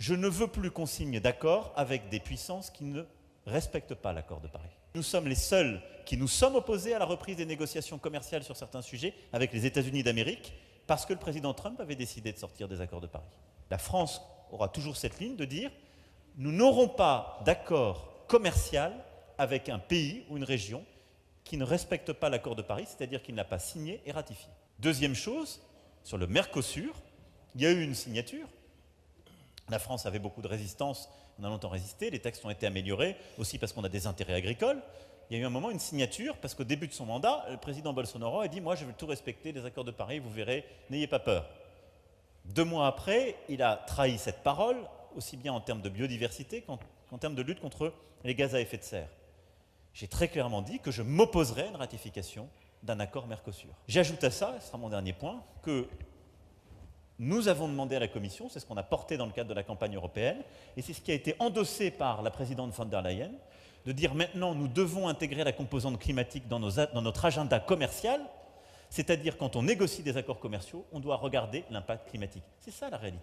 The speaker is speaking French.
je ne veux plus qu'on signe d'accord avec des puissances qui ne respectent pas l'accord de Paris. Nous sommes les seuls qui nous sommes opposés à la reprise des négociations commerciales sur certains sujets avec les États-Unis d'Amérique parce que le président Trump avait décidé de sortir des accords de Paris. La France aura toujours cette ligne de dire « nous n'aurons pas d'accord commercial avec un pays ou une région qui ne respecte pas l'accord de Paris, c'est-à-dire qui ne l'a pas signé et ratifié. » Deuxième chose, sur le Mercosur, il y a eu une signature. La France avait beaucoup de résistance, on a longtemps résisté, les textes ont été améliorés, aussi parce qu'on a des intérêts agricoles. Il y a eu un moment une signature, parce qu'au début de son mandat, le président Bolsonaro a dit « moi je vais tout respecter, les accords de Paris, vous verrez, n'ayez pas peur ». 2 mois après, il a trahi cette parole, aussi bien en termes de biodiversité qu'en termes de lutte contre les gaz à effet de serre. J'ai très clairement dit que je m'opposerais à une ratification d'un accord Mercosur. J'ajoute à ça, ce sera mon dernier point, que nous avons demandé à la Commission, c'est ce qu'on a porté dans le cadre de la campagne européenne, et c'est ce qui a été endossé par la présidente von der Leyen, de dire maintenant nous devons intégrer la composante climatique dans notre agenda commercial, c'est-à-dire quand on négocie des accords commerciaux, on doit regarder l'impact climatique. C'est ça la réalité.